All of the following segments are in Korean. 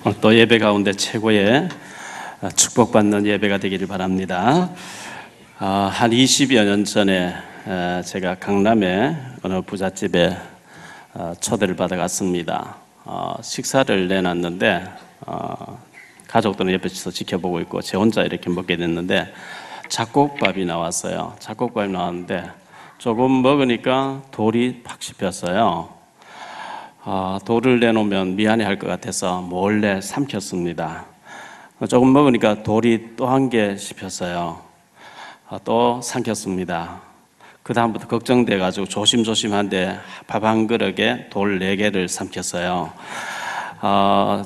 오늘 또 예배 가운데 최고의 축복받는 예배가 되기를 바랍니다. 한 20여 년 전에 제가 강남의 어느 부잣집에 초대를 받아갔습니다. 식사를 내놨는데 가족들은 옆에서 지켜보고 있고 제 혼자 이렇게 먹게 됐는데 잡곡밥이 나왔어요. 잡곡밥이 나왔는데 조금 먹으니까 돌이 팍 씹혔어요. 돌을 내놓으면 미안해할 것 같아서 몰래 삼켰습니다. 조금 먹으니까 돌이 또 한 개 씹혔어요. 또 삼켰습니다. 그 다음부터 걱정돼가지고 조심조심한데 밥 한 그릇에 돌 4개를 삼켰어요.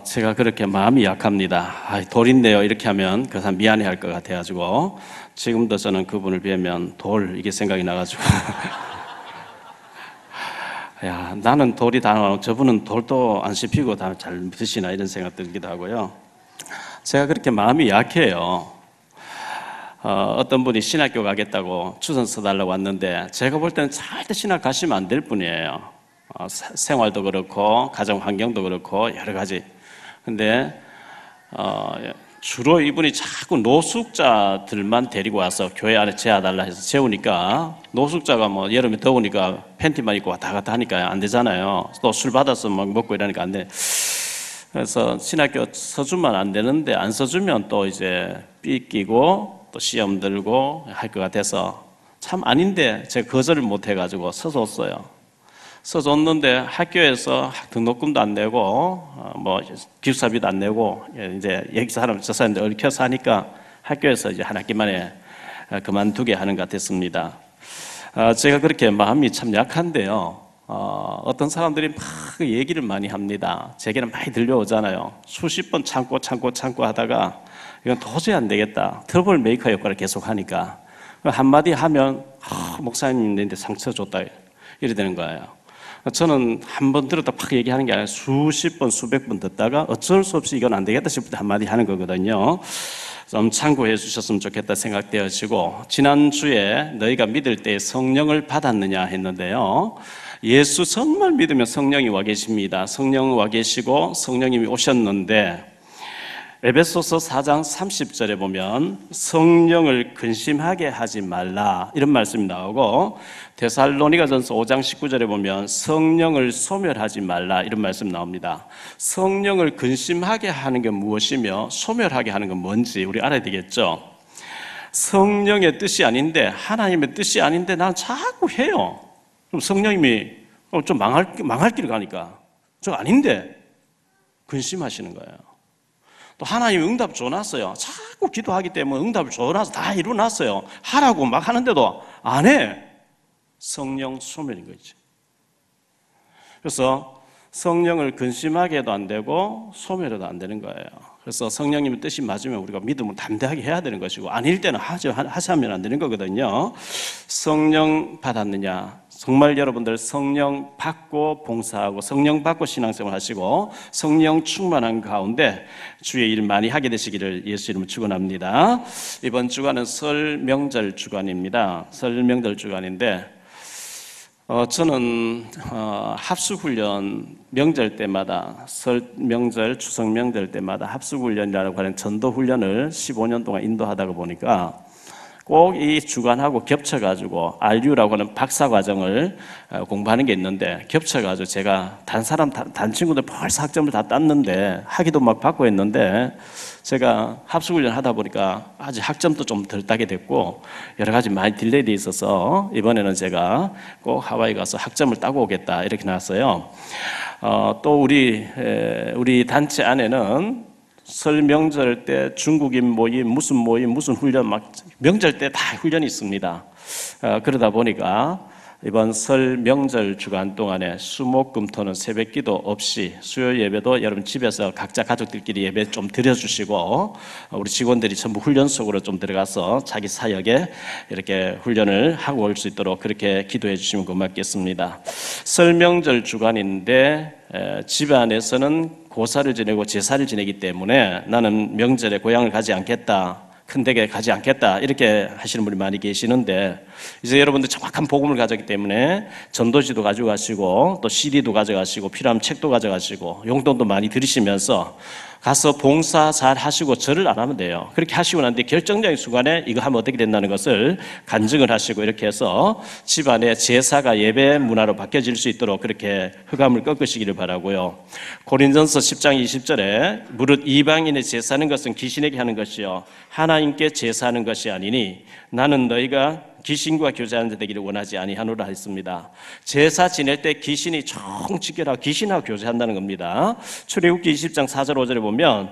제가 그렇게 마음이 약합니다. 돌인데요 이렇게 하면 그 사람 미안해할 것 같아가지고 지금도 저는 그분을 뵈면 돌 이게 생각이 나가지고 야, 나는 돌이 다 나오고 저분은 돌도 안 씹히고 다 잘 드시나 이런 생각 들기도 하고요. 제가 그렇게 마음이 약해요. 어떤 분이 신학교 가겠다고 추천 써달라고 왔는데 제가 볼 때는 절대 신학 가시면 안 될 분이에요. 생활도 그렇고 가정 환경도 그렇고 여러 가지. 근데 주로 이분이 자꾸 노숙자들만 데리고 와서 교회 안에 재워달라 해서 재우니까 노숙자가 뭐 여름에 더우니까 팬티만 입고 왔다 갔다 하니까 안 되잖아요. 또 술 받아서 막 먹고 이러니까 안 돼. 그래서 신학교 서주면 안 되는데 안 서주면 또 이제 삐끼고 또 시험 들고 할 것 같아서 참 아닌데 제가 거절을 못 해가지고 서줬어요. 써줬는데 학교에서 등록금도 안 내고 뭐 기숙사비도 안 내고 이제 여기 사람 저 사람들 얽혀서 하니까 학교에서 이제 한 학기 만에 그만두게 하는 것 같았습니다. 제가 그렇게 마음이 참 약한데요. 어떤 사람들이 막 얘기를 많이 합니다. 제게는 많이 들려오잖아요. 수십 번 참고 하다가 이건 도저히 안 되겠다. 트러블 메이커 역할을 계속 하니까 한마디 하면 목사님인데 상처 줬다 이래 되는 거예요. 저는 한 번 들었다 팍 얘기하는 게 아니라 수십 번, 수백 번 듣다가 어쩔 수 없이 이건 안 되겠다 싶을 때 한마디 하는 거거든요. 좀 참고해 주셨으면 좋겠다 생각되어지고 지난주에 너희가 믿을 때 성령을 받았느냐 했는데요. 예수 정말 믿으면 성령이 와 계십니다. 성령 와 계시고 성령님이 오셨는데 에베소서 4장 30절에 보면 성령을 근심하게 하지 말라 이런 말씀이 나오고 데살로니가전서 5장 19절에 보면 성령을 소멸하지 말라 이런 말씀 나옵니다. 성령을 근심하게 하는 게 무엇이며 소멸하게 하는 건 뭔지 우리 알아야 되겠죠. 성령의 뜻이 아닌데 하나님의 뜻이 아닌데 난 자꾸 해요. 그럼 성령님이 좀 망할 길을 가니까 저 아닌데 근심하시는 거예요. 또 하나님이 응답 줘놨어요. 자꾸 기도하기 때문에 응답을 줘놔서 다 이루어놨어요. 하라고 막 하는데도 안 해. 성령 소멸인 거지. 그래서 성령을 근심하게 해도 안 되고 소멸해도 안 되는 거예요. 그래서 성령님의 뜻이 맞으면 우리가 믿음을 담대하게 해야 되는 것이고 아닐 때는 하시면 안 되는 거거든요. 성령 받았느냐? 정말 여러분들 성령 받고 봉사하고 성령 받고 신앙생활 하시고 성령 충만한 가운데 주의 일 많이 하게 되시기를 예수 이름으로 축원합니다. 이번 주간은 설 명절 주간입니다. 설 명절 주간인데 저는 합숙훈련 명절 때마다 설 명절, 추석 명절 때마다 합숙훈련이라고 하는 전도훈련을 15년 동안 인도하다가 보니까 꼭 이 주간하고 겹쳐가지고 RU라고 하는 박사과정을 공부하는 게 있는데 겹쳐가지고 제가 단 친구들 벌써 학점을 다 땄는데 학위도 막 받고 했는데 제가 합숙훈련 하다 보니까 아직 학점도 좀 덜 따게 됐고 여러 가지 많이 딜레이 돼 있어서 이번에는 제가 꼭 하와이 가서 학점을 따고 오겠다 이렇게 나왔어요. 또 우리 단체 안에는 설 명절 때 중국인 모임, 무슨 훈련 막 명절 때 다 훈련이 있습니다. 그러다 보니까 이번 설 명절 주간 동안에 수목금토는 새벽기도 없이 수요 예배도 여러분 집에서 각자 가족들끼리 예배 좀 드려주시고 우리 직원들이 전부 훈련 속으로 좀 들어가서 자기 사역에 이렇게 훈련을 하고 올 수 있도록 그렇게 기도해 주시면 고맙겠습니다. 설 명절 주간인데 집안에서는 고사를 지내고 제사를 지내기 때문에 나는 명절에 고향을 가지 않겠다. 큰 댁에 가지 않겠다 이렇게 하시는 분이 많이 계시는데 이제 여러분들 정확한 복음을 가졌기 때문에 전도지도 가져가시고 또 CD도 가져가시고 필요하면 책도 가져가시고 용돈도 많이 들이시면서 가서 봉사 잘 하시고 절을 안 하면 돼요. 그렇게 하시고 난 뒤 결정적인 순간에 이거 하면 어떻게 된다는 것을 간증을 하시고 이렇게 해서 집안의 제사가 예배 문화로 바뀌어질 수 있도록 그렇게 흑암을 꺾으시기를 바라고요. 고린전서 10장 20절에 무릇 이방인의 제사하는 것은 귀신에게 하는 것이요 하나님께 제사하는 것이 아니니 나는 너희가 귀신과 교제하는 자 되기를 원하지 아니하노라 했습니다. 제사 지낼 때 귀신이 총치결하고 귀신하고 교제한다는 겁니다. 출애굽기 20장 4절 5절에 보면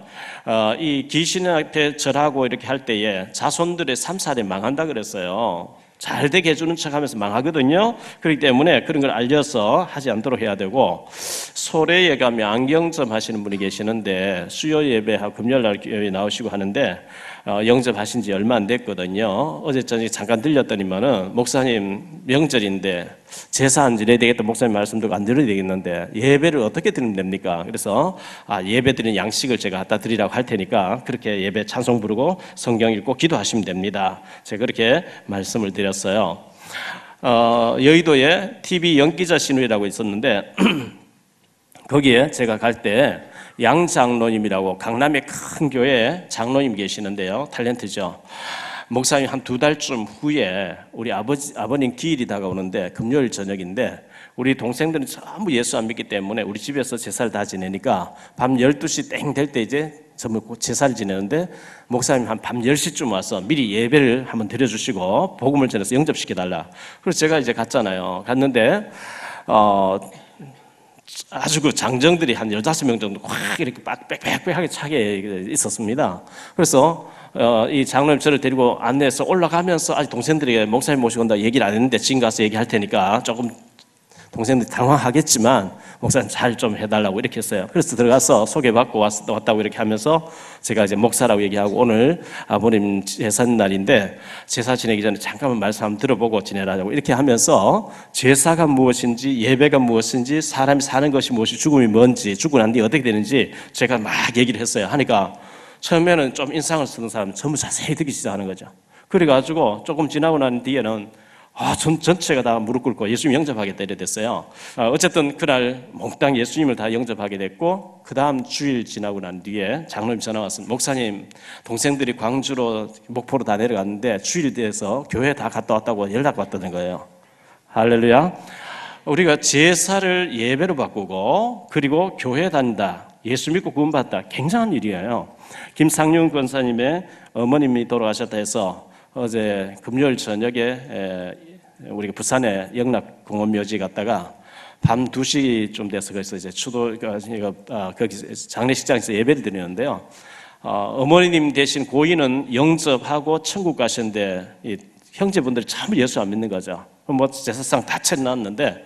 이 귀신한테 절하고 이렇게 할 때에 자손들의 3, 4대 망한다 그랬어요. 잘 되게 해주는 척하면서 망하거든요. 그렇기 때문에 그런 걸 알려서 하지 않도록 해야 되고, 소래에 가면 안경점 하시는 분이 계시는데 수요 예배하고 금요일날 교회 나오시고 하는데 영접하신 지 얼마 안 됐거든요. 어제 저녁에 잠깐 들렸더니만은 목사님 명절인데 제사 안 지내야 되겠다, 목사님 말씀 듣고 안 드려야 되겠는데 예배를 어떻게 드리면 됩니까? 그래서 예배 드리는 양식을 제가 갖다 드리라고 할 테니까 그렇게 예배 찬송 부르고 성경 읽고 기도하시면 됩니다. 제가 그렇게 말씀을 드렸어요. 여의도에 TV 연기자 신우이라고 있었는데 거기에 제가 갈 때 양 장로님이라고 강남의 큰 교회에 장로님 계시는데요. 탤런트죠. 목사님 한 2달쯤 후에 우리 아버님 기일이 다가오는데 금요일 저녁인데 우리 동생들은 전부 예수 안 믿기 때문에 우리 집에서 제사를 다 지내니까 밤 12시 땡 될 때 이제 전부 제사를 지내는데 목사님 한 밤 10시쯤 와서 미리 예배를 한번 드려주시고 복음을 전해서 영접시켜달라. 그래서 제가 이제 갔잖아요. 갔는데 아주 그 장정들이 한 15명 정도 확 이렇게 빽빽하게 차게 있었습니다. 그래서 이 장로님 저를 데리고 안내해서 올라가면서 아직 동생들에게 목사님 모시고 온다 얘기를 안 했는데 지금 가서 얘기할 테니까 조금 동생들이 당황하겠지만 목사님 잘 좀 해달라고 이렇게 했어요. 그래서 들어가서 소개받고 왔다고 이렇게 하면서 제가 이제 목사라고 얘기하고 오늘 아버님 제사 날인데 제사 지내기 전에 잠깐만 말씀 한번 들어보고 지내라고 이렇게 하면서 제사가 무엇인지 예배가 무엇인지 사람이 사는 것이 무엇이 죽음이 뭔지 죽고 난 뒤에 어떻게 되는지 제가 막 얘기를 했어요. 하니까 처음에는 좀 인상을 쓰는 사람은 전부 자세히 듣기 시작하는 거죠. 그래가지고 조금 지나고 난 뒤에는 전체가 다 무릎 꿇고 예수님 영접하겠다 이래 됐어요. 어쨌든 그날 몽땅 예수님을 다 영접하게 됐고 그 다음 주일 지나고 난 뒤에 장로님 전화 왔습니다. 목사님 동생들이 광주로 목포로 다 내려갔는데 주일이 돼서 교회 다 갔다 왔다고 연락 왔다는 거예요. 할렐루야. 우리가 제사를 예배로 바꾸고 그리고 교회 다닌다, 예수 믿고 구원받다, 굉장한 일이에요. 김상윤 권사님의 어머님이 돌아가셨다 해서 어제 금요일 저녁에 우리가 부산에 영락공원묘지 갔다가 밤 2시쯤 돼서 그래서 이제 거기 장례식장에서 예배를 드리는데요. 어머님 대신 고인은 영접하고 천국 가셨는데 이 형제분들이 참 예수 안 믿는 거죠. 뭐 제사상 다 차려놨는데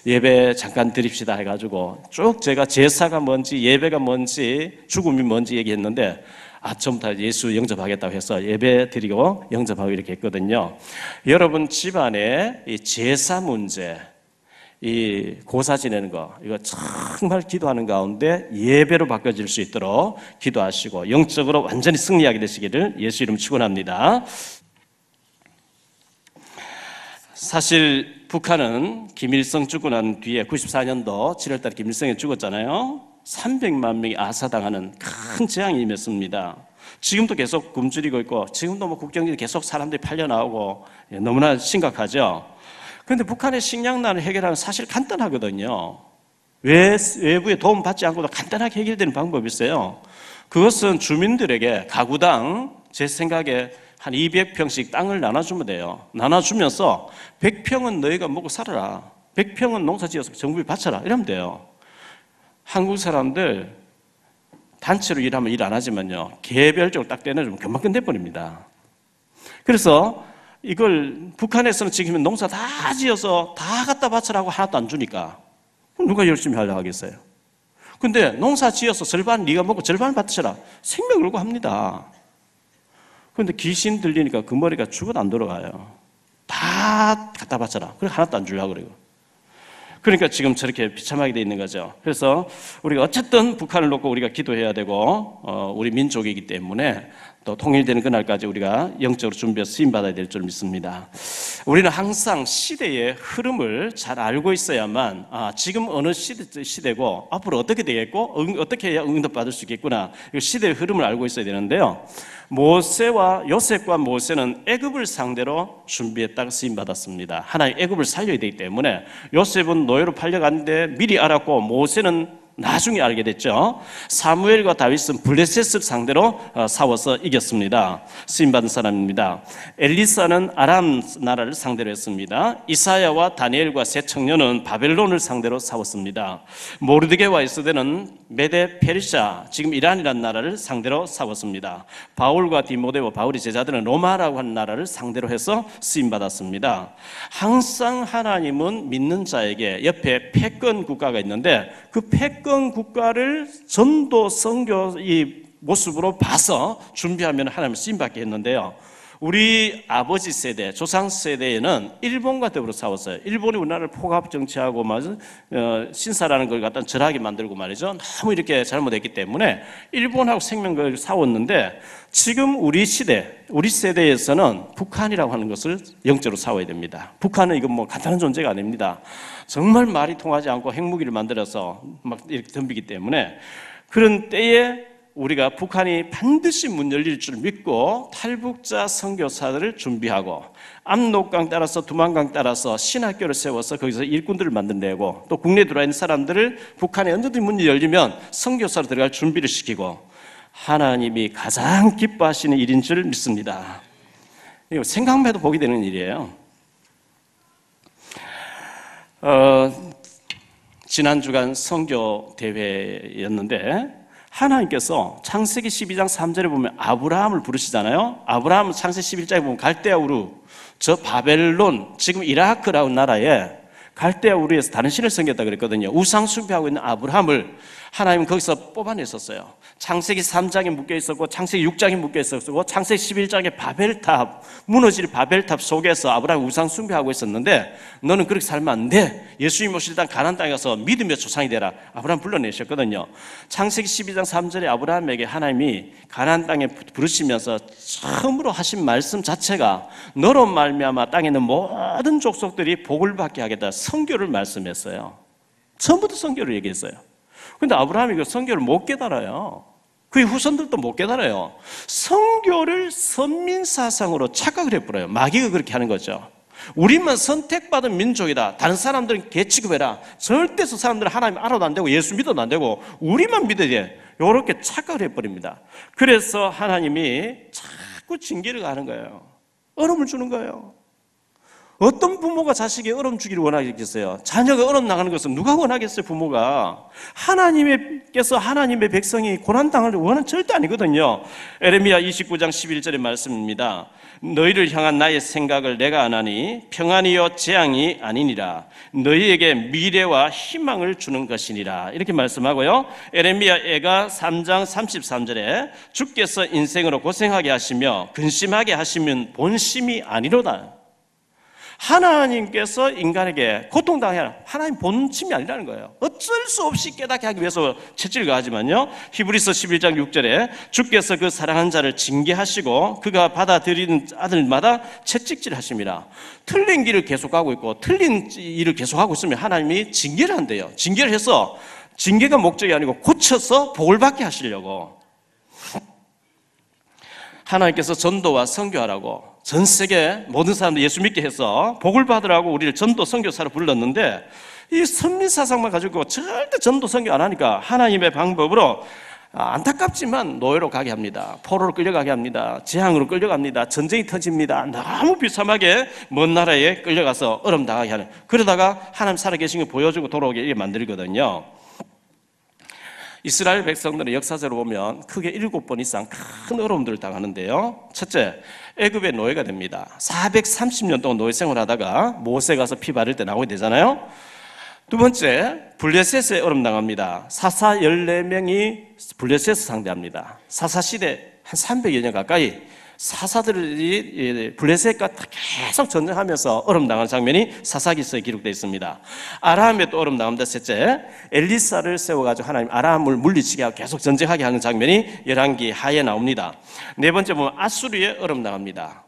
예배 잠깐 드립시다 해가지고 쭉 제가 제사가 뭔지 예배가 뭔지 죽음이 뭔지 얘기했는데 전부 다 예수 영접하겠다고 해서 예배 드리고 영접하고 이렇게 했거든요. 여러분 집안에 이 제사 문제, 이 고사 지내는 거, 이거 정말 기도하는 가운데 예배로 바꿔질 수 있도록 기도하시고 영적으로 완전히 승리하게 되시기를 예수 이름 축원합니다. 사실 북한은 김일성 죽고 난 뒤에 94년도 7월달에 김일성이 죽었잖아요. 300만 명이 아사당하는 큰 재앙이 임했습니다. 지금도 계속 굶주리고 있고 지금도 뭐 국경에 계속 사람들이 팔려나오고 너무나 심각하죠. 그런데 북한의 식량난을 해결하는 사실 간단하거든요. 외부의 도움 받지 않고도 간단하게 해결되는 방법이 있어요. 그것은 주민들에게 가구당 제 생각에 한 200평씩 땅을 나눠주면 돼요. 나눠주면서 100평은 너희가 먹고 살아라, 100평은 농사지어서 정부에 바쳐라 이러면 돼요. 한국 사람들 단체로 일하면 일 안 하지만요, 개별적으로 딱 떼내주면 금방 끝내버립니다. 그래서 이걸 북한에서는 지금 농사 다 지어서 다 갖다 바치라고 하나도 안 주니까 누가 열심히 하려고 하겠어요. 근데 농사 지어서 절반 네가 먹고 절반 바쳐라, 생명 걸고 합니다. 그런데 귀신 들리니까 그 머리가 죽어도 안 돌아가요. 다 갖다 바쳐라, 그래 하나도 안 주려고 그래요. 그러니까 지금 저렇게 비참하게 돼 있는 거죠. 그래서 우리가 어쨌든 북한을 놓고 우리가 기도해야 되고 우리 민족이기 때문에 또 통일되는 그날까지 우리가 영적으로 준비해서 쓰임받아야 될 줄 믿습니다. 우리는 항상 시대의 흐름을 잘 알고 있어야만 지금 어느 시대고 앞으로 어떻게 되겠고 어떻게 해야 응답받을 수 있겠구나, 시대의 흐름을 알고 있어야 되는데요. 모세와 요셉과 모세는 애굽을 상대로 준비했다가 쓰임받았습니다. 하나님 애굽을 살려야 되기 때문에 요셉은 노예로 팔려갔는데 미리 알았고 모세는 나중에 알게 됐죠. 사무엘과 다윗은 블레셋을 상대로 싸워서 이겼습니다. 쓰임받은 사람입니다. 엘리사는 아람 나라를 상대로 했습니다. 이사야와 다니엘과 세 청년은 바벨론을 상대로 싸웠습니다. 모르드게와 에스더는 메데 페르시아, 지금 이란이라는 나라를 상대로 싸웠습니다. 바울과 디모데와 바울의 제자들은 로마라고 하는 나라를 상대로 해서 쓰임받았습니다. 항상 하나님은 믿는 자에게 옆에 패권 국가가 있는데 그 패권 국가를 전도 선교 이 모습으로 봐서 준비하면 하나님 쓰임받게 했는데요. 우리 아버지 세대, 조상 세대에는 일본과 더불어 싸웠어요. 일본이 우리나라를 포갑 정치하고 신사라는 걸 갖다 절하게 만들고 말이죠. 너무 이렇게 잘못했기 때문에 일본하고 생명을 싸웠는데 지금 우리 시대, 우리 세대에서는 북한이라고 하는 것을 영적으로 싸워야 됩니다. 북한은 이건 뭐 간단한 존재가 아닙니다. 정말 말이 통하지 않고 핵무기를 만들어서 막 이렇게 덤비기 때문에 그런 때에 우리가 북한이 반드시 문 열릴 줄 믿고 탈북자 선교사들을 준비하고 압록강 따라서 두만강 따라서 신학교를 세워서 거기서 일꾼들을 만들어내고 또 국내에 들어와 있는 사람들을 북한에 언제든 문이 열리면 선교사로 들어갈 준비를 시키고 하나님이 가장 기뻐하시는 일인 줄 믿습니다. 이거 생각만 해도 복이 되는 일이에요. 지난 주간 선교 대회였는데 하나님께서 창세기 12장 3절에 보면 아브라함을 부르시잖아요. 아브라함은 창세기 11장에 보면 갈대아 우루, 저 바벨론, 지금 이라크라는 나라에 갈대아 우루에서 다른 신을 섬겼다 그랬거든요. 우상 숭배하고 있는 아브라함을 하나님은 거기서 뽑아냈었어요. 창세기 3장에 묶여 있었고 창세기 6장에 묶여 있었고 창세기 11장에 바벨탑, 무너질 바벨탑 속에서 아브라함이 우상 숭배하고 있었는데 너는 그렇게 살면 안 돼. 예수님 오실 때 가나안 땅에 가서 믿음의 조상이 되라. 아브라함 불러내셨거든요. 창세기 12장 3절에 아브라함에게 하나님이 가나안 땅에 부르시면서 처음으로 하신 말씀 자체가 너로 말미암아 땅에 있는 모든 족속들이 복을 받게 하겠다. 선교를 말씀했어요. 처음부터 선교를 얘기했어요. 근데 아브라함이 그 선교를 못 깨달아요. 그의 후손들도 못 깨달아요. 선교를 선민사상으로 착각을 해버려요. 마귀가 그렇게 하는 거죠. 우리만 선택받은 민족이다. 다른 사람들은 개 취급해라. 절대 그 사람들은 하나님 알아도 안 되고 예수 믿어도 안 되고 우리만 믿어야 돼. 이렇게 착각을 해버립니다. 그래서 하나님이 자꾸 징계를 가는 거예요. 어려움을 주는 거예요. 어떤 부모가 자식이 어려움 주기를 원하겠어요? 자녀가 어려움 나가는 것은 누가 원하겠어요? 부모가. 하나님께서 하나님의 백성이 고난당을 원하는 절대 아니거든요. 에레미야 29장 11절의 말씀입니다. 너희를 향한 나의 생각을 내가 아나니 평안이요 재앙이 아니니라. 너희에게 미래와 희망을 주는 것이니라. 이렇게 말씀하고요. 에레미야 애가 3장 33절에 주께서 인생으로 고생하게 하시며 근심하게 하시면 본심이 아니로다. 하나님께서 인간에게 고통당해라. 하나님 본심이 아니라는 거예요. 어쩔 수 없이 깨닫게 하기 위해서 채찍을 가하지만요. 히브리서 11장 6절에 주께서 그 사랑한 자를 징계하시고 그가 받아들이는 아들마다 채찍질 하십니다. 틀린 길을 계속하고 있고 틀린 일을 계속하고 있으면 하나님이 징계를 한대요. 징계를 해서 징계가 목적이 아니고 고쳐서 복을 받게 하시려고. 하나님께서 전도와 선교하라고 전 세계 모든 사람들 예수 믿게 해서 복을 받으라고 우리를 전도 선교사로 불렀는데 이 선민사상만 가지고 절대 전도 선교 안 하니까 하나님의 방법으로 안타깝지만 노예로 가게 합니다. 포로로 끌려가게 합니다. 재앙으로 끌려갑니다. 전쟁이 터집니다. 너무 비참하게 먼 나라에 끌려가서 얼음 당하게 하는, 그러다가 하나님 살아계신 걸 보여주고 돌아오게 이렇게 만들거든요. 이스라엘 백성들은 역사적으로 보면 크게 7번 이상 큰 어려움들을 당하는데요. 첫째, 애굽의 노예가 됩니다. 430년 동안 노예 생활하다가 모세 가서 피 바를 때 나오게 되잖아요. 두 번째, 블레셋에 어려움 당합니다. 사사 14명이 블레셋을 상대합니다. 사사 시대 한 300여 년 가까이 사사들이 블레셋과 계속 전쟁하면서 얼음당하는 장면이 사사기서에 기록되어 있습니다. 아람에 또 얼음당합니다. 셋째, 엘리사를 세워가지고 하나님 아람을 물리치게 하고 계속 전쟁하게 하는 장면이 열왕기 하에 나옵니다. 네 번째 보면 아수르에 얼음당합니다.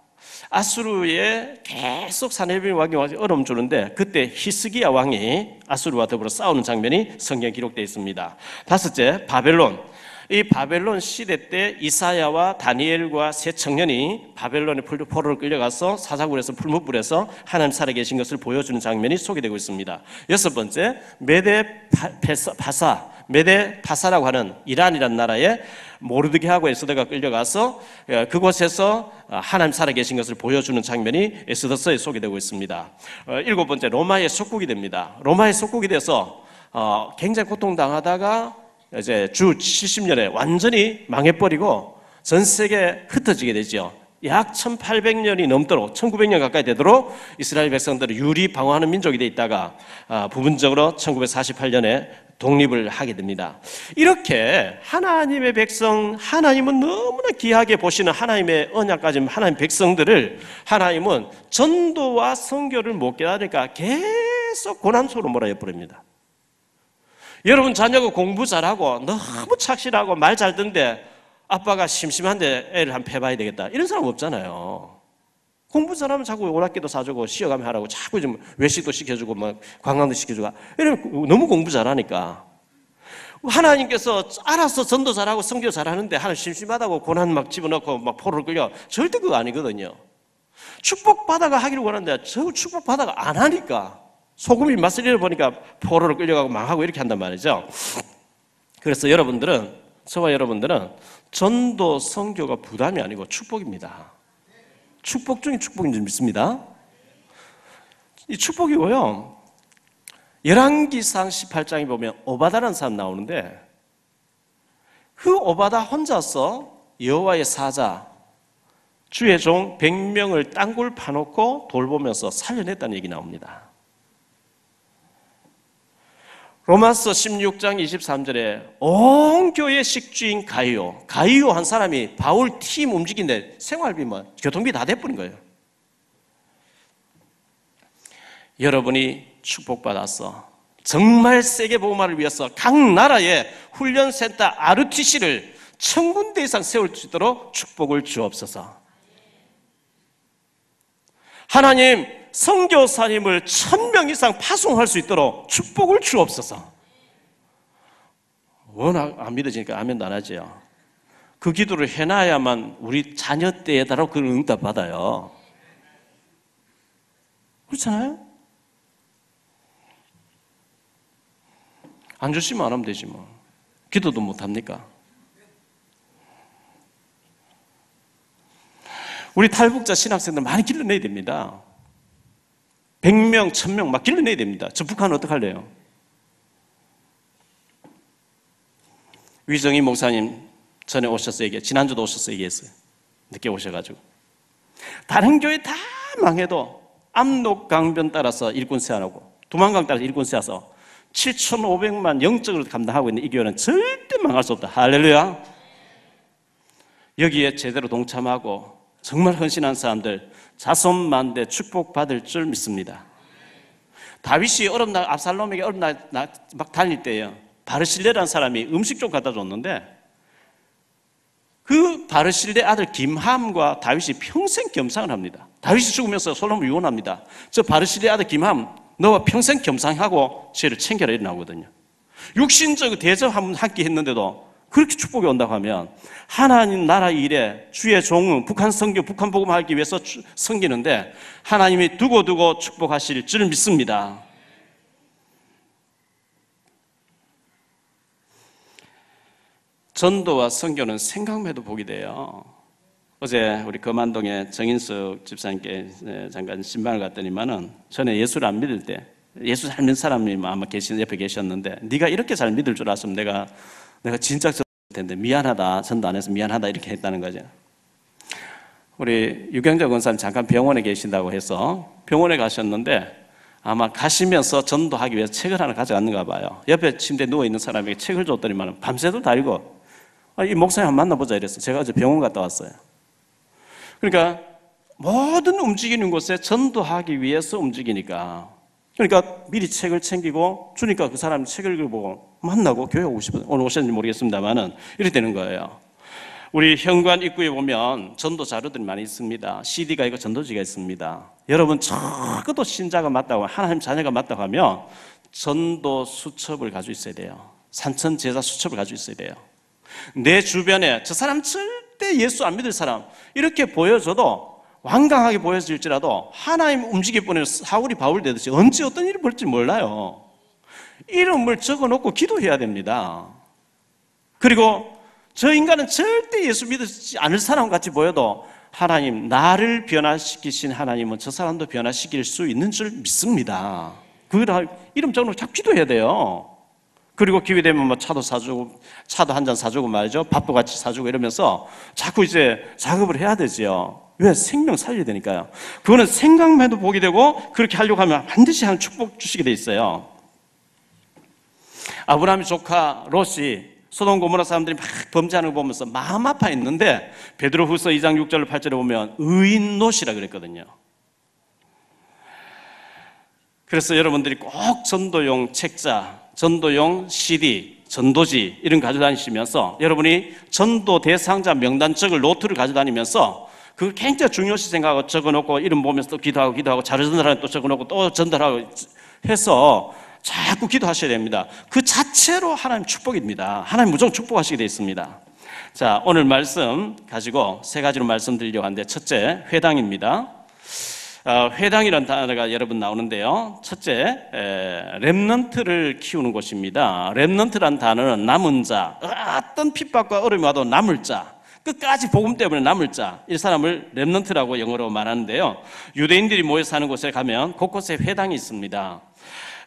아수르에 계속 사네립 왕이 얼음 주는데 그때 히스기야 왕이 아수르와 더불어 싸우는 장면이 성경에 기록되어 있습니다. 다섯째, 바벨론. 이 바벨론 시대 때 이사야와 다니엘과 세 청년이 바벨론의 포로를 끌려가서 사자굴에서 풀무불에서 하나님 살아계신 것을 보여주는 장면이 소개되고 있습니다. 여섯 번째, 메데 파사라고 하는 이란이라는 나라에 모르드게하고 에스더가 끌려가서 그곳에서 하나님 살아계신 것을 보여주는 장면이 에스더서에 소개되고 있습니다. 일곱 번째, 로마의 속국이 됩니다. 로마의 속국이 돼서 굉장히 고통당하다가 이제 주 70년에 완전히 망해버리고 전 세계에 흩어지게 되죠. 약 1800년이 넘도록 1900년 가까이 되도록 이스라엘 백성들은 유리 방어하는 민족이 돼 있다가 부분적으로 1948년에 독립을 하게 됩니다. 이렇게 하나님의 백성, 하나님은 너무나 귀하게 보시는 하나님의 언약 가진 하나님 백성들을 하나님은 전도와 선교를 못 깨달으니까 계속 고난 속으로 몰아넣어버립니다. 여러분 자녀가 공부 잘하고 너무 착실하고 말 잘 듣는데 아빠가 심심한데 애를 한번 패봐야 되겠다 이런 사람 없잖아요. 공부 잘하면 자꾸 오락기도 사주고 쉬어가며 하라고 자꾸 좀 외식도 시켜주고 막 관광도 시켜주고 이러면 너무 공부 잘하니까 하나님께서 알아서 전도 잘하고 선교 잘하는데 하나님 심심하다고 고난 막 집어넣고 막 포로를 끌려 절대 그거 아니거든요. 축복받아가 하기를 원하는데 저 축복받아가 안 하니까 소금이 맛을 잃어보니까 포로를 끌려가고 망하고 이렇게 한단 말이죠. 그래서 여러분들은, 저와 여러분들은 전도 선교가 부담이 아니고 축복입니다. 축복 중에 축복인 줄 믿습니다. 이 축복이고요. 열왕기상 18장에 보면 오바다라는 사람 나오는데 그 오바다 혼자서 여호와의 사자 주의 종 100명을 땅굴 파놓고 돌보면서 살려냈다는 얘기 나옵니다. 로마서 16장 23절에 온 교회 식주인 가이오 한 사람이 바울 팀 움직이는데 생활비 교통비 다 돼버린 거예요. 여러분이 축복받아서 정말 세계 복음화를 위해서 각 나라의 훈련센터 ROTC를 1000군데 이상 세울 수 있도록 축복을 주옵소서. 하나님 선교사님을 1000명 이상 파송할 수 있도록 축복을 주옵소서. 워낙 안 믿어지니까 아멘도 안 하죠. 그 기도를 해놔야만 우리 자녀 때에다가 그 응답 받아요. 그렇잖아요? 안 주시면 안 하면 되지 뭐. 기도도 못 합니까? 우리 탈북자 신학생들 많이 길러내야 됩니다. 100명, 1000명 막 길러내야 됩니다. 저 북한은 어떡할래요? 위정희 목사님 전에 오셔서 지난주도 오셔서 얘기했어요. 늦게 오셔가지고. 다른 교회 다 망해도 압록강변 따라서 일꾼 세안하고 두만강 따라서 일꾼 세워서 7,500만 영적으로 감당하고 있는 이 교회는 절대 망할 수 없다. 할렐루야. 여기에 제대로 동참하고 정말 헌신한 사람들 자손만대 축복받을 줄 믿습니다. 다윗이 얼음날 압살롬에게 얼음날 막 달릴 때요 바르실레라는 사람이 음식 좀 갖다 줬는데 그 바르실레 아들 김함과 다윗이 평생 겸상을 합니다. 다윗이 죽으면서 솔로몬을 유언합니다. 저 바르실레 아들 김함 너와 평생 겸상하고 죄를 챙겨라 이렇게 나오거든요. 육신적 대접 한 끼 했는데도 그렇게 축복이 온다고 하면 하나님 나라 일에 주의 종은 북한 선교, 북한 복음을 하기 위해서 섬기는데 하나님이 두고두고 축복하실 줄 믿습니다. 전도와 선교는 생각만 해도 복이 돼요. 어제 우리 거만동에 정인숙 집사님께 잠깐 신방을 갔더니만은 전에 예수를 안 믿을 때 예수 잘 믿는 사람이 아마 옆에 계셨는데 네가 이렇게 잘 믿을 줄 알았으면 내가 진짜 전도할 텐데 미안하다, 전도 안 해서 미안하다 이렇게 했다는 거죠. 우리 유경자 권사님 잠깐 병원에 계신다고 해서 병원에 가셨는데 아마 가시면서 전도하기 위해서 책을 하나 가져갔는가 봐요. 옆에 침대에 누워있는 사람에게 책을 줬더니만 밤새도 다 읽어. 이 목사님 한번 만나보자 이랬어요. 제가 어제 병원 갔다 왔어요. 그러니까 모든 움직이는 곳에 전도하기 위해서 움직이니까, 그러니까 미리 책을 챙기고 주니까 그 사람 책을 읽어보고 만나고 교회 오고 싶어요. 오늘 오셨는지 모르겠습니다만은 이렇게 되는 거예요. 우리 현관 입구에 보면 전도 자료들이 많이 있습니다. CD가 있고 전도지가 있습니다. 여러분 적어도 신자가 맞다고, 하나님 자녀가 맞다고 하면 전도 수첩을 가지고 있어야 돼요. 산천 제자 수첩을 가지고 있어야 돼요. 내 주변에 저 사람 절대 예수 안 믿을 사람 이렇게 보여줘도, 완강하게 보여질지라도 하나님 움직일 뻔해 사울이 바울 되듯이 언제 어떤 일이 벌지 몰라요. 이름을 적어놓고 기도해야 됩니다. 그리고 저 인간은 절대 예수 믿지 않을 사람 같이 보여도 하나님, 나를 변화시키신 하나님은 저 사람도 변화시킬 수 있는 줄 믿습니다. 그 이름 적어놓고 자꾸 기도해야 돼요. 그리고 기회 되면 뭐 차도 사주고, 차도 한 잔 사주고 말이죠. 밥도 같이 사주고 이러면서 자꾸 이제 작업을 해야 되지요. 왜? 생명 살려야 되니까요. 그거는 생각만 해도 복이 되고, 그렇게 하려고 하면 반드시 한 축복 주시게 돼 있어요. 아브라함의 조카 롯이 소돔 고모라 사람들이 막 범죄하는 거 보면서 마음 아파했는데, 베드로후서 2장 6절 8절에 보면 의인 롯이라 그랬거든요. 그래서 여러분들이 꼭 전도용 책자, 전도용 CD, 전도지 이런 거 가지고 다니시면서, 여러분이 전도 대상자 명단적을, 노트를 가지고 다니면서 그걸 굉장히 중요시 생각하고 적어놓고, 이름 보면서 또 기도하고 자료 전달하고 또 적어놓고 또 전달하고 해서 자꾸 기도하셔야 됩니다. 그 자체로 하나님 축복입니다. 하나님 무조건 축복하시게 되어 있습니다. 자, 오늘 말씀 가지고 세 가지로 말씀드리려고 하는데, 첫째, 회당입니다. 회당이라는 단어가 여러 번 나오는데요. 첫째, 렘넌트를 키우는 곳입니다. 렘넌트라는 단어는 남은 자, 어떤 핍박과 어려움이 와도 남을 자, 끝까지 복음 때문에 남을 자, 이 사람을 렘넌트라고 영어로 말하는데요. 유대인들이 모여 사는 곳에 가면 곳곳에 회당이 있습니다.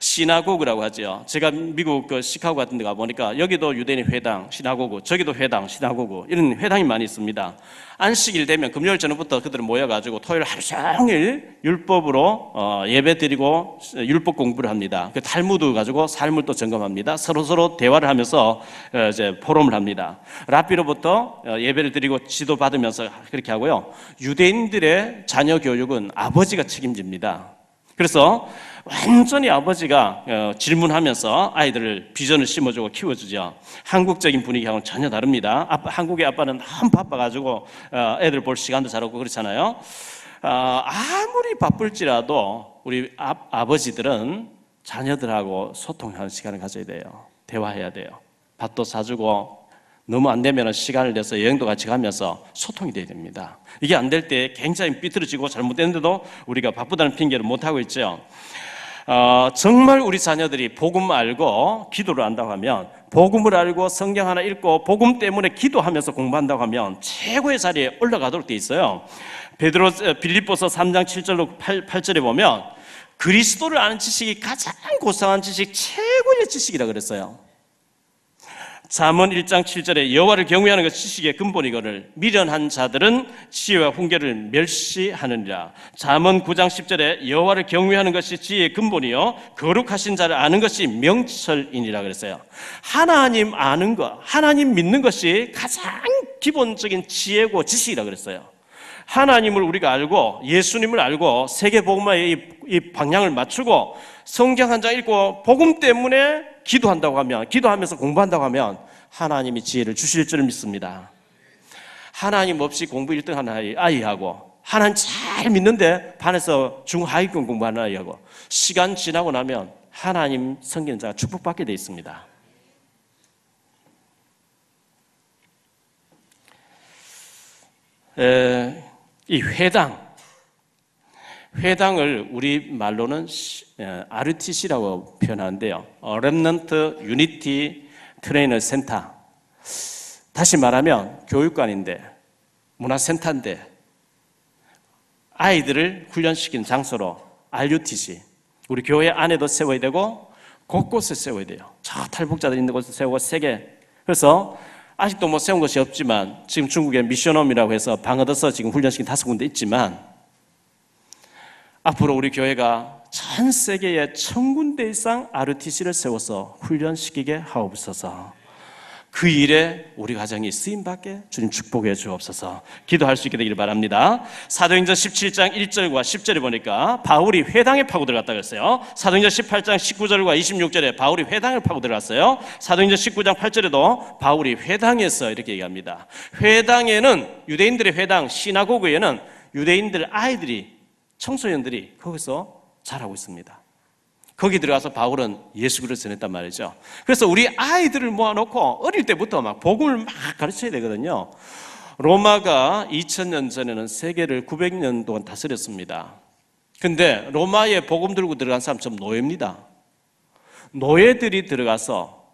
시나고그라고 하죠. 제가 미국 그 시카고 같은 데 가보니까 여기도 유대인 회당, 시나고그, 저기도 회당, 시나고그, 이런 회당이 많이 있습니다. 안식일 되면 금요일 저녁부터 그들은 모여가지고 토요일 하루 종일 율법으로 예배 드리고 율법 공부를 합니다. 그 탈무드 가지고 삶을 또 점검합니다. 서로 대화를 하면서 이제 포럼을 합니다. 랍비로부터 예배를 드리고 지도 받으면서 그렇게 하고요. 유대인들의 자녀 교육은 아버지가 책임집니다. 그래서 완전히 아버지가 질문하면서 아이들을 비전을 심어주고 키워주죠. 한국적인 분위기하고는 전혀 다릅니다. 한국의 아빠는 너무 바빠가지고 애들 볼 시간도 잘 없고 그렇잖아요. 아무리 바쁠지라도 우리 아버지들은 자녀들하고 소통하는 시간을 가져야 돼요. 대화해야 돼요. 밥도 사주고, 너무 안 되면 시간을 내서 여행도 같이 가면서 소통이 돼야 됩니다. 이게 안 될 때 굉장히 삐뚤어지고 잘못됐는데도 우리가 바쁘다는 핑계를 못하고 있죠. 정말 우리 자녀들이 복음 알고 기도를 한다고 하면, 복음을 알고 성경 하나 읽고 복음 때문에 기도하면서 공부한다고 하면 최고의 자리에 올라가도록 돼 있어요. 빌립보서 3장 7절로 8절에 보면 그리스도를 아는 지식이 가장 고상한 지식, 최고의 지식이라 그랬어요. 잠언 1장 7절에 여호와를 경외하는 것 지식의 근본이거늘 미련한 자들은 지혜와 훈계를 멸시하느니라. 잠언 9장 10절에 여호와를 경외하는 것이 지혜의 근본이요 거룩하신 자를 아는 것이 명철이니라 그랬어요. 하나님 아는 것, 하나님 믿는 것이 가장 기본적인 지혜고 지식이라 그랬어요. 하나님을 우리가 알고 예수님을 알고 세계복음화의 이 방향을 맞추고 성경 한 장 읽고 복음 때문에 기도한다고 하면, 기도하면서 공부한다고 하면 하나님이 지혜를 주실 줄 믿습니다. 하나님 없이 공부 1등 하는 아이하고, 하나님 잘 믿는데 반에서 중하위권 공부하는 아이하고, 시간 지나고 나면 하나님 섬기는 자가 축복받게 되어 있습니다. 이 회당을 우리 말로는 RTC라고 표현하는데요. Remnant Unity Trainer Center. 다시 말하면 교육관인데, 문화센터인데, 아이들을 훈련시키는 장소로 RUTC. 우리 교회 안에도 세워야 되고 곳곳에 세워야 돼요. 저 탈북자들 있는 곳에 세우고 3개. 그래서 아직도 뭐 세운 것이 없지만, 지금 중국에 미션홈이라고 해서 방어더서 지금 훈련시킨 5군데 있지만, 앞으로 우리 교회가 전 세계에 1000군데 이상 RUTC를 세워서 훈련시키게 하옵소서. 그 일에 우리 가정이 쓰임받게 주님 축복해 주옵소서. 기도할 수 있게 되기를 바랍니다. 사도행전 17장 1절과 10절에 보니까 바울이 회당에 파고 들어갔다 그랬어요. 사도행전 18장 19절과 26절에 바울이 회당을 파고 들어갔어요. 사도행전 19장 8절에도 바울이 회당에서 이렇게 얘기합니다. 회당에는, 유대인들의 회당 시나고그에는 유대인들 아이들이, 청소년들이 거기서 자라고 있습니다. 거기 들어가서 바울은 예수 그리스도를 전했단 말이죠. 그래서 우리 아이들을 모아놓고 어릴 때부터 막 복음을 막 가르쳐야 되거든요. 로마가 2000년 전에는 세계를 900년 동안 다스렸습니다. 근데 로마에 복음 들고 들어간 사람 좀 노예입니다. 노예들이 들어가서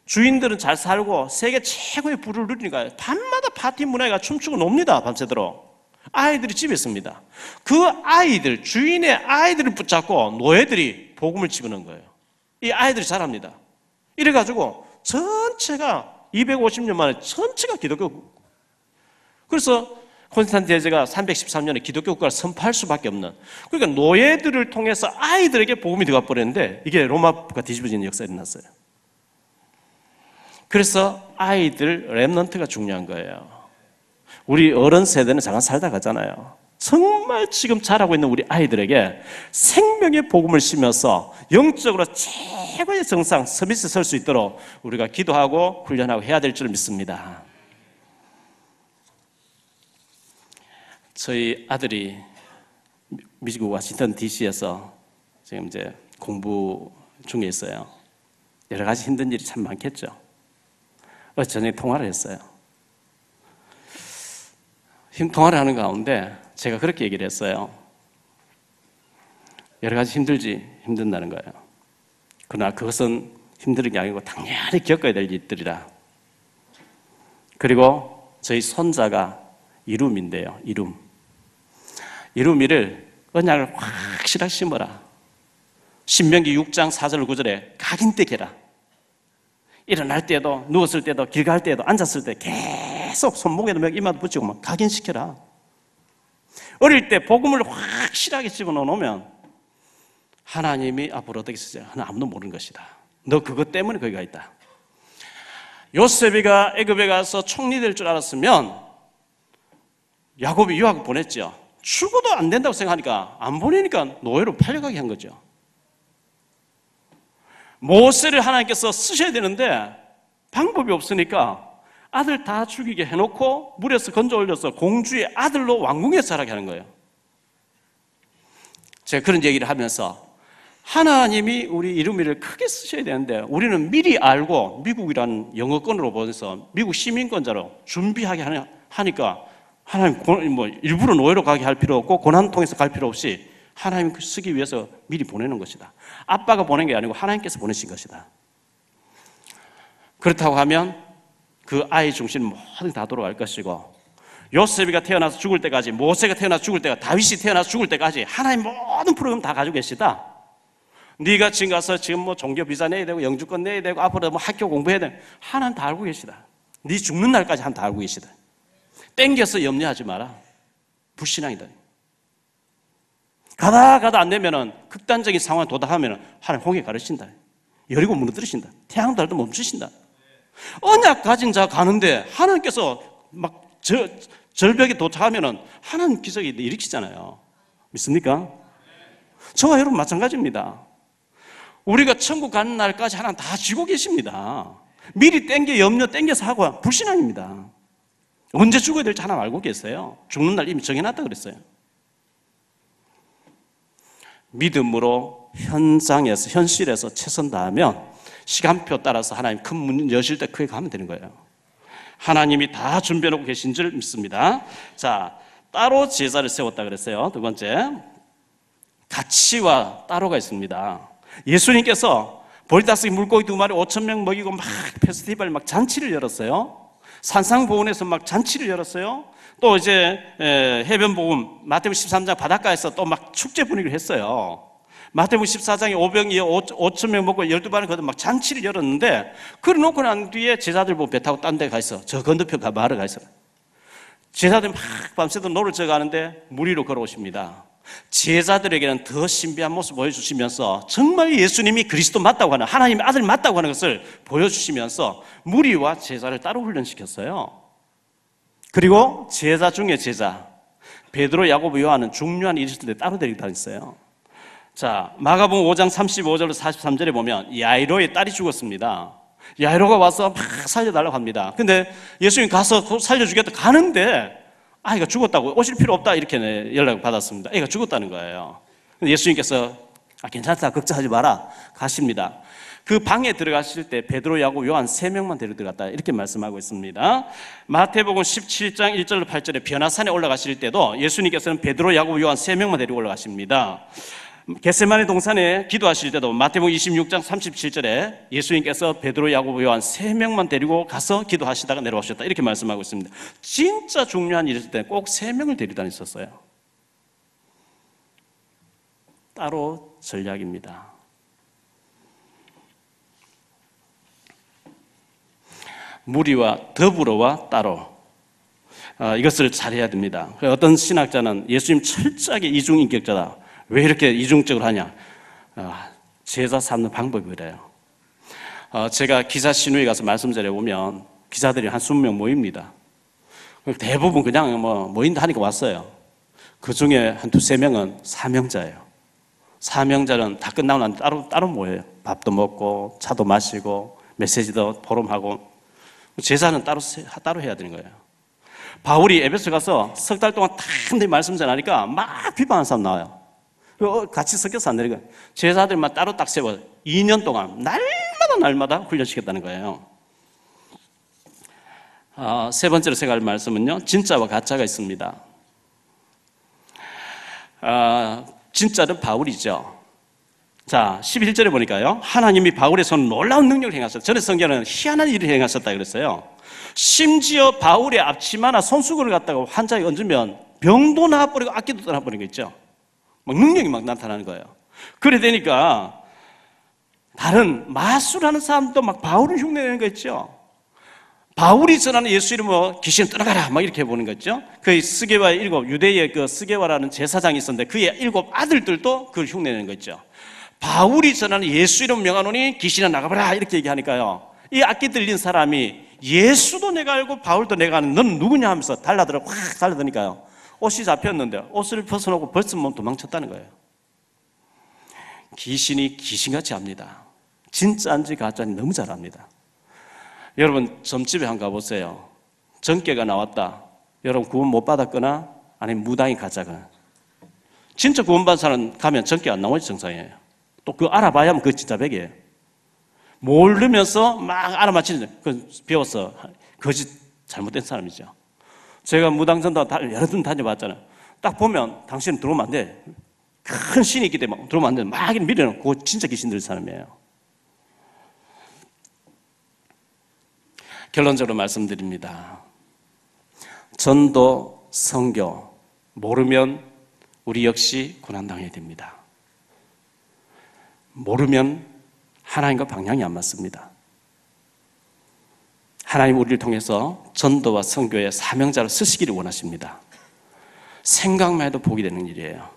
주인들은 잘 살고 세계 최고의 부를 누리니까 밤마다 파티 문화가 춤추고 놉니다. 밤새도록. 아이들이 집에 있습니다. 그 아이들, 주인의 아이들을 붙잡고 노예들이 복음을 집어넣은 거예요. 이 아이들이 자랍니다. 이래가지고 전체가 250년 만에 전체가 기독교. 그래서 콘스탄틴 대제가 313년에 기독교 국가를 선포할 수밖에 없는, 그러니까 노예들을 통해서 아이들에게 복음이 들어가 버렸는데 이게 로마가 뒤집어지는 역사가 일어났어요. 그래서 아이들 렘넌트가 중요한 거예요. 우리 어른 세대는 잠깐 살다 가잖아요. 정말 지금 자라고 있는 우리 아이들에게 생명의 복음을 심어서 영적으로 최고의 정상 서비스 설 수 있도록 우리가 기도하고 훈련하고 해야 될 줄 믿습니다. 저희 아들이 미국 워싱턴 DC에서 지금 이제 공부 중에 있어요. 여러 가지 힘든 일이 참 많겠죠. 어제 저녁에 통화를 했어요. 통화를 하는 가운데 제가 그렇게 얘기를 했어요. 여러 가지 힘든다는 거예요. 그러나 그것은 힘든 게 아니고 당연히 겪어야 될 일들이라. 그리고 저희 손자가 이룸인데요. 이룸이를 언약을 확실하게 심어라. 신명기 6장 4절 9절에 각인되게 해라. 일어날 때도, 누웠을 때도, 길 갈 때도, 앉았을 때 계속 손목에도 몇 이마도 붙이고 막 각인시켜라. 어릴 때 복음을 확실하게 집어넣으면 하나님이 앞으로 어떻게 쓰지? 아무도 모르는 것이다. 너 그것 때문에 거기가 있다. 요셉이가 애굽에 가서 총리 될 줄 알았으면 야곱이 유학 보냈죠. 죽어도 안 된다고 생각하니까 안 보내니까 노예로 팔려가게 한 거죠. 모세를 하나님께서 쓰셔야 되는데 방법이 없으니까 아들 다 죽이게 해놓고 물에서 건져 올려서 공주의 아들로 왕궁에서 자라게 하는 거예요. 제가 그런 얘기를 하면서 하나님이 우리 이름을 크게 쓰셔야 되는데 우리는 미리 알고 미국이라는 영어권으로 보내서 미국 시민권자로 준비하게 하니까 하나님 뭐 일부러 노예로 가게 할 필요 없고 고난 통해서 갈 필요 없이 하나님 쓰기 위해서 미리 보내는 것이다. 아빠가 보낸 게 아니고 하나님께서 보내신 것이다. 그렇다고 하면 그 아이 중심은 모든 다 돌아갈 것이고 요셉이가 태어나서 죽을 때까지, 모세가 태어나서 죽을 때까지, 다윗이 태어나서 죽을 때까지 하나님 모든 프로그램 다 가지고 계시다. 네가 지금 가서 지금 뭐 종교 비자 내야 되고 영주권 내야 되고 앞으로 뭐 학교 공부해야 돼. 하나님 다 알고 계시다. 네 죽는 날까지 하나님 다 알고 계시다. 땡겨서 염려하지 마라. 불신앙이다. 가다 안 되면은 극단적인 상황에 도달하면은 하나님 홍해 가르친다. 여리고 무너뜨리신다. 태양 달도 멈추신다. 언약 가진 자 가는데 하나님께서 막 절벽에 도착하면은 하나님 기적이 일으키잖아요. 믿습니까? 저와 여러분 마찬가지입니다. 우리가 천국 가는 날까지 하나님 다 쥐고 계십니다. 미리 염려 땡겨서 하고 불신앙입니다. 언제 죽어야 될지 하나님 알고 계세요. 죽는 날 이미 정해놨다 그랬어요. 믿음으로 현실에서 최선 다하면 시간표 따라서 하나님 큰 문 여실 때 크게 가면 되는 거예요. 하나님이 다 준비해놓고 계신 줄 믿습니다. 자, 따로 제사를 세웠다 그랬어요. 두 번째, 가치와 따로가 있습니다. 예수님께서 보리다스기 물고기 2마리 5,000명 먹이고 막 페스티벌 막 잔치를 열었어요. 산상보훈에서 막 잔치를 열었어요. 또 이제 해변복음 마태복음 13장 바닷가에서 또 막 축제 분위기를 했어요. 마태복음 14장에 5,000명 먹고 12마리 거둬 막 잔치를 열었는데 그래 놓고 난 뒤에 제자들 보고 배 타고 딴 데 가 있어. 저 건너편 마을에 가 있어. 제자들이 막 밤새도록 노를 져가는데 물 위로 걸어오십니다. 제자들에게는 더 신비한 모습을 보여주시면서 정말 예수님이 그리스도 맞다고 하는, 하나님의 아들 맞다고 하는 것을 보여주시면서 무리와 제자를 따로 훈련시켰어요. 그리고 제자 중에 제자, 베드로, 야고보, 요한은 중요한 일이 있을 때 따로 데리고 다녔어요. 자, 마가복음 5장 35절로 43절에 보면 야이로의 딸이 죽었습니다. 야이로가 와서 막 살려달라고 합니다. 근데 예수님 가서 살려주겠다 가는데 아이가 죽었다고, 오실 필요 없다 이렇게 연락을 받았습니다. 애가 죽었다는 거예요. 근데 예수님께서 괜찮다, 걱정하지 마라 가십니다. 그 방에 들어가실 때 베드로, 야고보, 요한 3명만 데리고 들어갔다 이렇게 말씀하고 있습니다. 마태복음 17장 1절로 8절에 변화산에 올라가실 때도 예수님께서는 베드로, 야고보, 요한 3명만 데리고 올라가십니다. 겟세마네 동산에 기도하실 때도 마태복음 26장 37절에 예수님께서 베드로, 야고보, 요한 3명만 데리고 가서 기도하시다가 내려오셨다 이렇게 말씀하고 있습니다. 진짜 중요한 일이 있을 때 꼭 3명을 데리고 다녔었어요. 따로 전략입니다. 무리와 더불어와 따로 이것을 잘해야 됩니다. 어떤 신학자는 예수님 철저하게 이중인격자다. 왜 이렇게 이중적으로 하냐? 제자 삼는 방법이 그래요. 제가 기자 신우에 가서 말씀 전해보면 기자들이 한 20명 모입니다. 대부분 그냥 모인다 하니까 왔어요. 그 중에 한 두세 명은 사명자예요. 사명자는 다 끝나고 난 따로 모여요. 밥도 먹고 차도 마시고 메시지도 포럼하고. 제사는 따로 해야 되는 거예요. 바울이 에베소 가서 석 달 동안 탁 말씀 전하니까 막 비판하는 사람 나와요. 같이 섞여서 안 되는 거예요. 제사들만 따로 딱 세워 2년 동안 날마다 훈련시켰다는 거예요. 세 번째로 제가 할 말씀은요, 진짜와 가짜가 있습니다. 진짜는 바울이죠. 자, 11절에 보니까요, 하나님이 바울의 손 놀라운 능력을 행하셨다. 전에 성경은 희한한 일을 행하셨다 그랬어요. 심지어 바울의 앞치마나 손수건을 갖다가 환자에 얹으면 병도 나아버리고 악기도 떠나버리는 거 있죠. 막 능력이 막 나타나는 거예요. 그래 되니까 다른 마술하는 사람도 막 바울을 흉내내는 거 있죠. 바울이 전하는 예수 이름으로 귀신 떠나가라 막 이렇게 보는 거 있죠. 그 스게와의 7 유대의 그 스게와라는 제사장이 있었는데 그의 7 아들들도 그걸 흉내내는 거 있죠. 바울이 전하는 예수 이름 명하노니 귀신아 나가봐라 이렇게 얘기하니까요, 이 악기 들린 사람이 예수도 내가 알고 바울도 내가 아는 넌 누구냐 하면서 확 달라드니까요, 옷이 잡혔는데 옷을 벗어놓고 벌써 도망쳤다는 거예요. 귀신이 귀신같이 합니다. 진짜인지 가짜인지 너무 잘 압니다. 여러분 점집에 한번 가보세요. 전개가 나왔다. 여러분 구원 못 받았거나 아니면 무당이 가짜거나. 진짜 구원받은 사람 가면 전개 안 나오지 정상이에요. 또 그거 알아봐야 하면 그거 진짜 백이에요. 모르면서 막 알아맞히는, 그 배워서 거짓 잘못된 사람이죠. 제가 무당전도 여러 번 다녀봤잖아요. 딱 보면 당신은 들어오면 안 돼. 큰 신이 있기 때문에 들어오면 안 돼. 막 밀어놓고 그거 진짜 귀신 들린 사람이에요. 결론적으로 말씀드립니다. 전도, 선교 모르면 우리 역시 고난당해야 됩니다. 모르면 하나님과 방향이 안 맞습니다. 하나님 우리를 통해서 전도와 선교의 사명자로 쓰시기를 원하십니다. 생각만 해도 복이 되는 일이에요.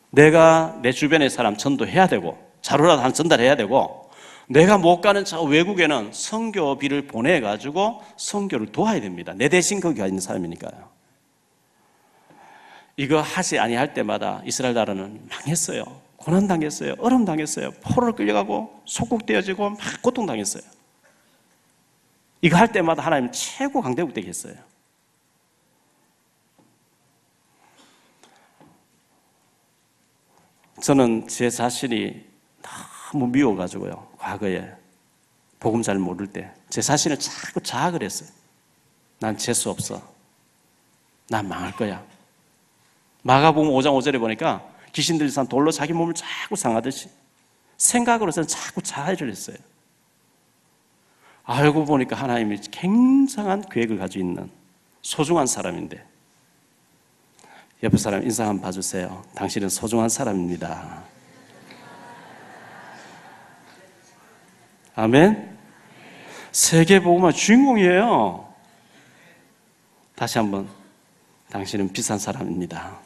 내가 내 주변의 사람 전도해야 되고 자료라도 한 전달해야 되고, 내가 못 가는 저 외국에는 선교비를 보내가지고 선교를 도와야 됩니다. 내 대신 거기 가 있는 사람이니까요. 이거 하지 아니할 때마다 이스라엘 나라는 망했어요. 고난당했어요. 얼음당했어요. 포로로 끌려가고 속국되어지고 막 고통당했어요. 이거 할 때마다 하나님 최고 강대국 되게 했어요. 저는 제 자신이 너무 미워가지고요, 과거에 복음 잘 모를 때 제 자신을 자꾸 자학을 했어요. 난 재수 없어. 난 망할 거야. 마가복음 5장 5절에 보니까 귀신 들린 사람 돌로 자기 몸을 자꾸 상하듯이 생각으로서는 자꾸 자해를 했어요. 알고 보니까 하나님이 굉장한 계획을 가지고 있는 소중한 사람인데, 옆에 사람 인사 한번 봐주세요. 당신은 소중한 사람입니다. 아멘. 세계복음화 주인공이에요. 다시 한번, 당신은 비싼 사람입니다.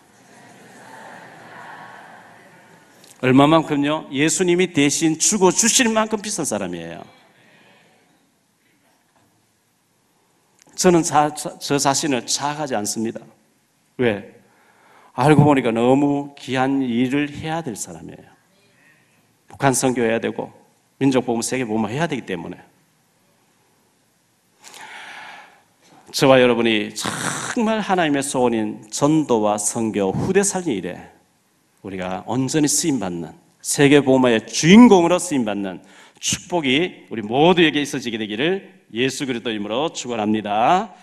얼마만큼요? 예수님이 대신 주고 주실 만큼 비싼 사람이에요. 저는 저 자신을 자학하지 않습니다. 왜? 알고 보니까 너무 귀한 일을 해야 될 사람이에요. 북한 선교해야 되고 민족복음, 세계복음 해야 되기 때문에. 저와 여러분이 정말 하나님의 소원인 전도와 선교, 후대 살린 일에 우리가 온전히 쓰임받는, 세계복음화의 주인공으로 쓰임받는 축복이 우리 모두에게 있어지게 되기를 예수 그리스도 이름으로 축원합니다.